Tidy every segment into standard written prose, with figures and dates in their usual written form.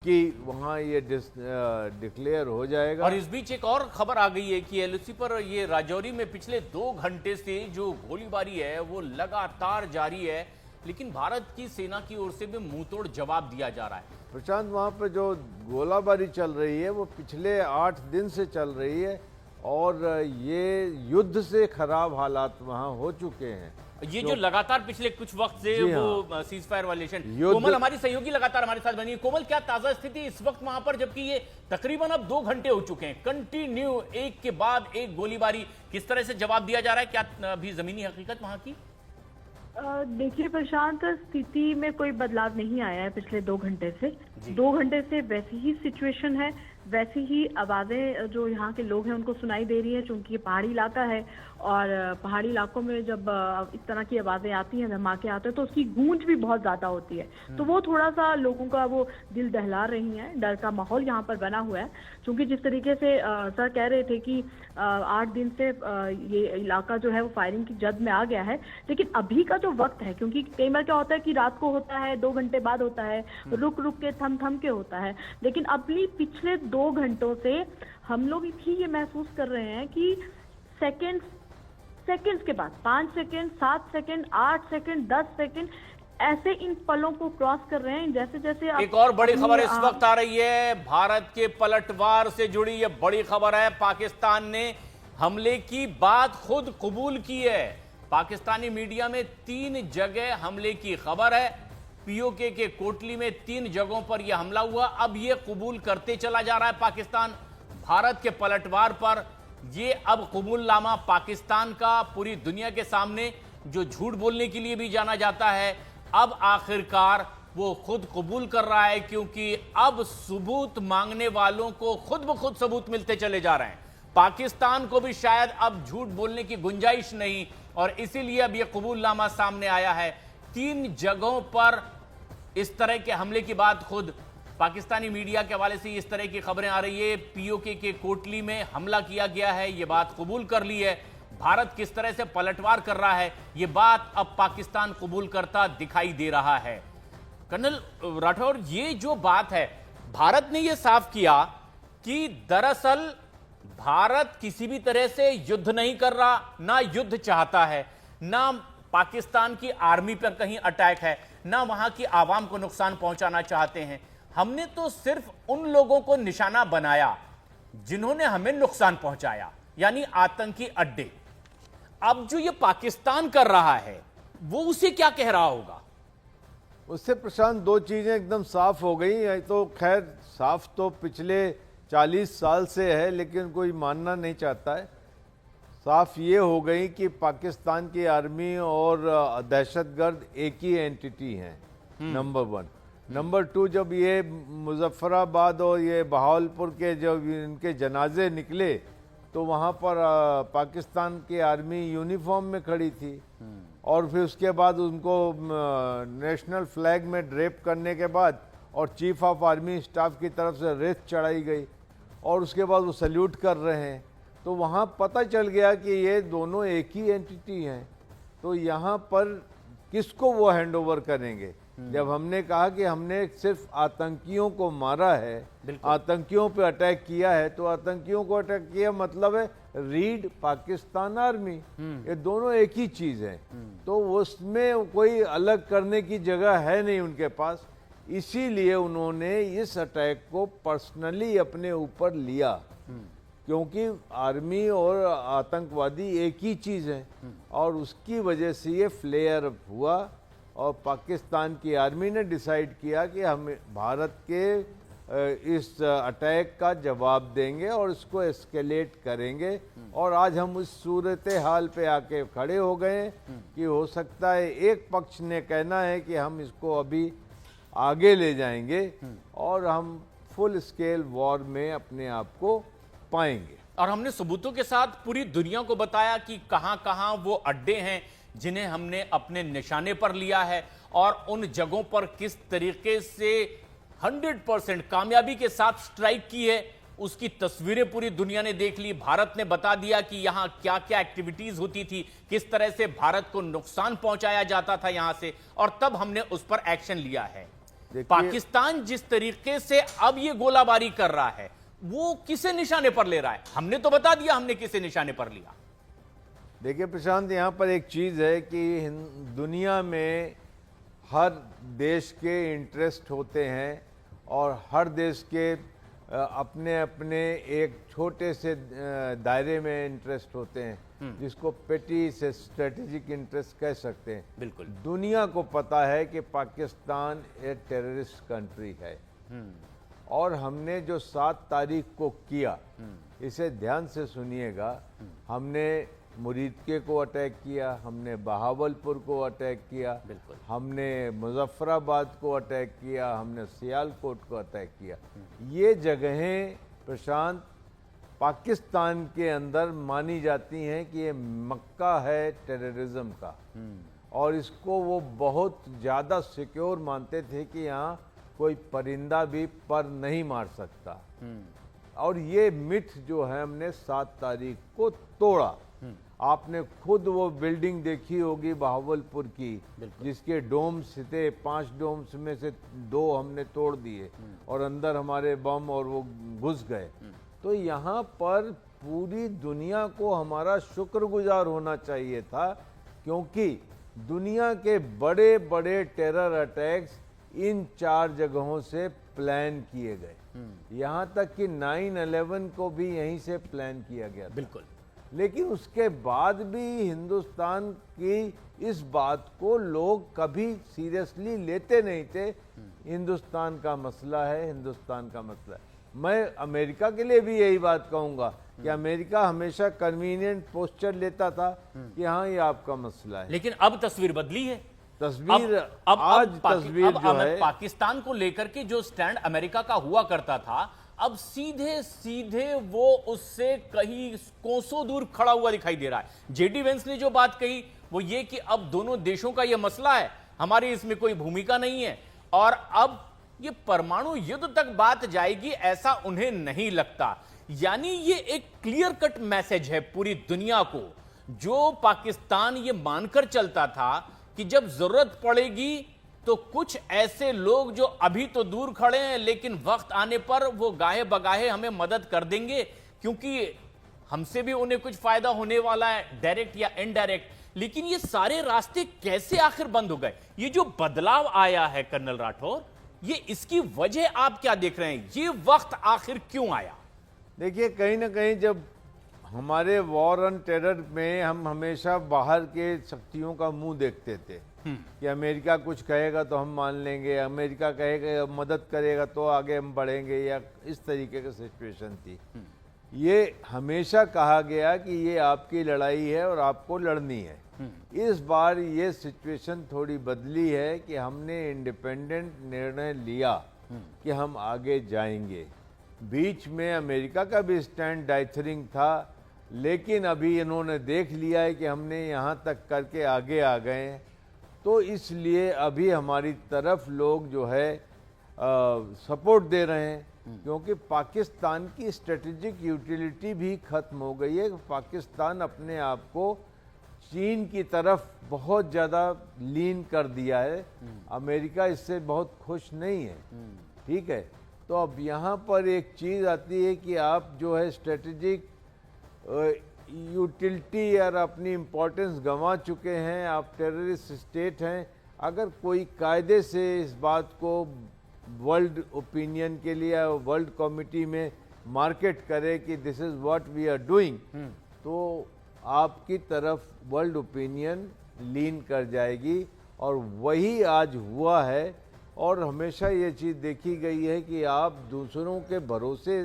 कि वहाँ ये डिक्लेयर हो जाएगा। और इस बीच एक और खबर आ गई है कि एलओसी पर ये राजौरी में पिछले 2 घंटे से जो गोलीबारी है वो लगातार जारी है, लेकिन भारत की सेना की ओर से भी मुंहतोड़ जवाब दिया जा रहा है। प्रशांत, वहाँ पे जो गोलाबारी चल रही है वो पिछले 8 दिन से चल रही है और ये युद्ध से खराब हालात वहाँ हो चुके हैं। ये जो लगातार पिछले कुछ वक्त से वो सीज फायर वायलेशन। कोमल हमारी सहयोगी लगातार हमारे साथ बनी है। कोमल, क्या ताजा स्थिति इस वक्त वहां पर, जबकि ये तकरीबन अब 2 घंटे हो चुके हैं, कंटिन्यू एक के बाद एक गोलीबारी, किस तरह से जवाब दिया जा रहा है? क्या अभी जमीनी हकीकत वहां की? देखिए प्रशांत, स्थिति में कोई बदलाव नहीं आया है पिछले 2 घंटे से। 2 घंटे से वैसी ही सिचुएशन है, वैसी ही आवाजें जो यहाँ के लोग हैं उनको सुनाई दे रही है, क्योंकि ये पहाड़ी इलाका है और पहाड़ी इलाकों में जब इस तरह की आवाजें आती हैं, धमाके आते हैं, तो उसकी गूंज भी बहुत ज्यादा होती है। तो वो थोड़ा सा लोगों का वो दिल दहला रही है, डर का माहौल यहाँ पर बना हुआ है। क्योंकि जिस तरीके से सर कह रहे थे कि 8 दिन से ये इलाका जो है वो फायरिंग की जद में आ गया है, लेकिन अभी का जो वक्त है, क्योंकि कई बार क्या होता है कि रात को होता है, 2 घंटे बाद होता है, रुक रुक के थम थम के होता है, लेकिन अभी पिछले 2 घंटों से हम लोग भी ये महसूस कर रहे हैं कि सेकंड्स के बाद 5 सेकंड, 7 सेकंड, 8 सेकंड, 10 सेकंड ऐसे इन पलों को क्रॉस कर रहे हैं, जैसे जैसे एक और बड़ी खबर इस वक्त आ रही है, भारत के पलटवार से जुड़ी ये बड़ी खबर है। पाकिस्तान ने हमले की बात खुद कबूल की है। पाकिस्तानी मीडिया में 3 जगह हमले की खबर है। पीओके के कोटली में 3 जगहों पर यह हमला हुआ। अब यह कबूल करते चला जा रहा है पाकिस्तान भारत के पलटवार पर। ये अब कबूलनामा पाकिस्तान का पूरी दुनिया के सामने, जो झूठ बोलने के लिए भी जाना जाता है, अब आखिरकार वो खुद कबूल कर रहा है, क्योंकि अब सबूत मांगने वालों को खुद ब खुद सबूत मिलते चले जा रहे हैं। पाकिस्तान को भी शायद अब झूठ बोलने की गुंजाइश नहीं, और इसीलिए अब यह कबूलनामा सामने आया है। 3 जगहों पर इस तरह के हमले की बात खुद पाकिस्तानी मीडिया के हवाले से इस तरह की खबरें आ रही है। पीओके के कोटली में हमला किया गया है, यह बात कबूल कर ली है। भारत किस तरह से पलटवार कर रहा है, यह बात अब पाकिस्तान कबूल करता दिखाई दे रहा है। कर्नल राठौर, ये जो बात है, भारत ने यह साफ किया कि दरअसल भारत किसी भी तरह से युद्ध नहीं कर रहा, ना युद्ध चाहता है, ना पाकिस्तान की आर्मी पर कहीं अटैक है, ना वहां की आवाम को नुकसान पहुंचाना चाहते हैं। हमने तो सिर्फ उन लोगों को निशाना बनाया जिन्होंने हमें नुकसान पहुंचाया, यानी आतंकी अड्डे। अब जो ये पाकिस्तान कर रहा है वो उसे क्या कह रहा होगा? उससे प्रशांत 2 चीजें एकदम साफ हो गई। तो खैर साफ तो पिछले 40 साल से है, लेकिन कोई मानना नहीं चाहता है। साफ ये हो गई कि पाकिस्तान की आर्मी और दहशतगर्द एक ही एंटिटी हैं, नंबर 1। नंबर 2, जब ये मुजफ्फराबाद और ये बहावलपुर के जब इनके जनाजे निकले तो वहाँ पर पाकिस्तान की आर्मी यूनिफॉर्म में खड़ी थी, और फिर उसके बाद उनको नेशनल फ्लैग में ड्रेप करने के बाद और चीफ ऑफ आर्मी स्टाफ की तरफ से रेत चढ़ाई गई, और उसके बाद वो सल्यूट कर रहे हैं। तो वहाँ पता चल गया कि ये दोनों एक ही एंटिटी हैं। तो यहाँ पर किसको वो हैंड ओवर करेंगे? जब हमने कहा कि हमने सिर्फ आतंकियों को मारा है, आतंकियों पे अटैक किया है, तो आतंकियों को अटैक किया मतलब है रीड पाकिस्तान आर्मी, ये दोनों एक ही चीज है। तो उसमें कोई अलग करने की जगह है नहीं उनके पास। इसीलिए उन्होंने इस अटैक को पर्सनली अपने ऊपर लिया, क्योंकि आर्मी और आतंकवादी एक ही चीज है, और उसकी वजह से ये फ्लेयर अप हुआ। और पाकिस्तान की आर्मी ने डिसाइड किया कि हम भारत के इस अटैक का जवाब देंगे और इसको एस्केलेट करेंगे। और आज हम उस सूरत हाल पे आके खड़े हो गए कि हो सकता है एक पक्ष ने कहना है कि हम इसको अभी आगे ले जाएंगे और हम फुल स्केल वॉर में अपने आप को पाएंगे। और हमने सबूतों के साथ पूरी दुनिया को बताया कि कहां कहां वो अड्डे हैं जिन्हें हमने अपने निशाने पर लिया है, और उन जगहों पर किस तरीके से 100% कामयाबी के साथ स्ट्राइक की है, उसकी तस्वीरें पूरी दुनिया ने देख ली। भारत ने बता दिया कि यहां क्या क्या एक्टिविटीज होती थी, किस तरह से भारत को नुकसान पहुंचाया जाता था यहां से, और तब हमने उस पर एक्शन लिया है। पाकिस्तान जिस तरीके से अब ये गोलाबारी कर रहा है वो किसे निशाने पर ले रहा है? हमने तो बता दिया हमने किसे निशाने पर लिया। देखिए प्रशांत, यहाँ पर एक चीज़ है कि दुनिया में हर देश के इंटरेस्ट होते हैं और हर देश के अपने अपने एक छोटे से दायरे में इंटरेस्ट होते हैं, जिसको पेटी से स्ट्रेटेजिक इंटरेस्ट कह सकते हैं। बिल्कुल। दुनिया को पता है कि पाकिस्तान एक टेररिस्ट कंट्री है और हमने जो 7 तारीख को किया, इसे ध्यान से सुनिएगा, हमने मुरीदके को अटैक किया, हमने बहावलपुर को अटैक किया, बिल्कुल, हमने मुजफ्फराबाद को अटैक किया, हमने सियालकोट को अटैक किया। ये जगहें प्रशांत पाकिस्तान के अंदर मानी जाती हैं कि ये मक्का है टेररिज्म का, और इसको वो बहुत ज़्यादा सिक्योर मानते थे कि यहाँ कोई परिंदा भी पर नहीं मार सकता। और ये मिथ जो है हमने 7 तारीख को तोड़ा। आपने खुद वो बिल्डिंग देखी होगी बहावलपुर की, जिसके डोम्स थे, 5 डोम्स में से 2 हमने तोड़ दिए और अंदर हमारे बम और वो घुस गए। तो यहाँ पर पूरी दुनिया को हमारा शुक्रगुजार होना चाहिए था, क्योंकि दुनिया के बड़े बड़े टेरर अटैक्स इन 4 जगहों से प्लान किए गए। यहाँ तक कि 9/11 को भी यहीं से प्लान किया गया था। बिल्कुल। लेकिन उसके बाद भी हिंदुस्तान की इस बात को लोग कभी सीरियसली लेते नहीं थे। हिंदुस्तान का मसला है, हिंदुस्तान का मसला है। मैं अमेरिका के लिए भी यही बात कहूंगा कि अमेरिका हमेशा कन्वीनियंट पोस्चर लेता था कि हाँ ये आपका मसला है। लेकिन अब तस्वीर बदली है। तस्वीर पाकिस्तान को लेकर के जो स्टैंड अमेरिका का हुआ करता था, अब सीधे सीधे वो उससे कहीं कोसों दूर खड़ा हुआ दिखाई दे रहा है। जेडी वेंस ने जो बात कही वो ये कि अब दोनों देशों का ये मसला है, हमारी इसमें कोई भूमिका नहीं है, और अब ये परमाणु युद्ध तक बात जाएगी ऐसा उन्हें नहीं लगता। यानी ये एक क्लियर कट मैसेज है पूरी दुनिया को, जो पाकिस्तान ये मानकर चलता था कि जब जरूरत पड़ेगी तो कुछ ऐसे लोग जो अभी तो दूर खड़े हैं लेकिन वक्त आने पर वो गाहे बगाहे हमें मदद कर देंगे, क्योंकि हमसे भी उन्हें कुछ फायदा होने वाला है, डायरेक्ट या इनडायरेक्ट। लेकिन ये सारे रास्ते कैसे आखिर बंद हो गए? ये जो बदलाव आया है कर्नल राठौर, ये इसकी वजह आप क्या देख रहे हैं? ये वक्त आखिर क्यों आया? देखिए, कहीं ना कहीं जब हमारे वॉर ऑन टेरर में हम हमेशा बाहर के शक्तियों का मुंह देखते थे कि अमेरिका कुछ कहेगा तो हम मान लेंगे, अमेरिका कहेगा मदद करेगा तो आगे हम बढ़ेंगे, या इस तरीके की सिचुएशन थी। ये हमेशा कहा गया कि ये आपकी लड़ाई है और आपको लड़नी है। इस बार ये सिचुएशन थोड़ी बदली है कि हमने इंडिपेंडेंट निर्णय लिया कि हम आगे जाएंगे। बीच में अमेरिका का भी स्टैंड डाइथरिंग था, लेकिन अभी इन्होंने देख लिया है कि हमने यहाँ तक करके आगे आ गए हैं, तो इसलिए अभी हमारी तरफ लोग जो है सपोर्ट दे रहे हैं, क्योंकि पाकिस्तान की स्ट्रेटेजिक यूटिलिटी भी खत्म हो गई है। पाकिस्तान अपने आप को चीन की तरफ बहुत ज़्यादा लीन कर दिया है। अमेरिका इससे बहुत खुश नहीं है, ठीक है। तो अब यहाँ पर एक चीज़ आती है कि आप जो है स्ट्रेटेजिक यूटिलिटी और अपनी इम्पोर्टेंस गंवा चुके हैं, आप टेररिस्ट स्टेट हैं। अगर कोई कायदे से इस बात को वर्ल्ड ओपिनियन के लिए वर्ल्ड कमिटी में मार्केट करे कि this is what we are doing, तो आपकी तरफ वर्ल्ड ओपिनियन लीन कर जाएगी, और वही आज हुआ है। और हमेशा ये चीज़ देखी गई है कि आप दूसरों के भरोसे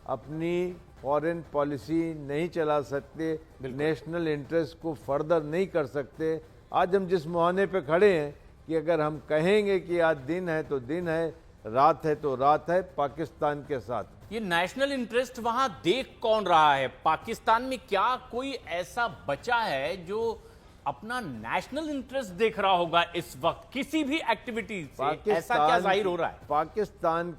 अपनी फॉरेन पॉलिसी नहीं चला सकते, नेशनल इंटरेस्ट को फर्दर नहीं कर सकते। आज हम जिस मुहाने पे खड़े हैं कि अगर हम कहेंगे कि आज दिन है तो दिन है, रात है तो रात है पाकिस्तान के साथ। ये नेशनल इंटरेस्ट वहां देख कौन रहा है? पाकिस्तान में क्या कोई ऐसा बचा है जो अपना नेशनल इंटरेस्ट देख रहा होगा इस वक्त किसी भी एक्टिविटी से? ऐसा क्या जाहिर हो रहा है? पाकिस्तान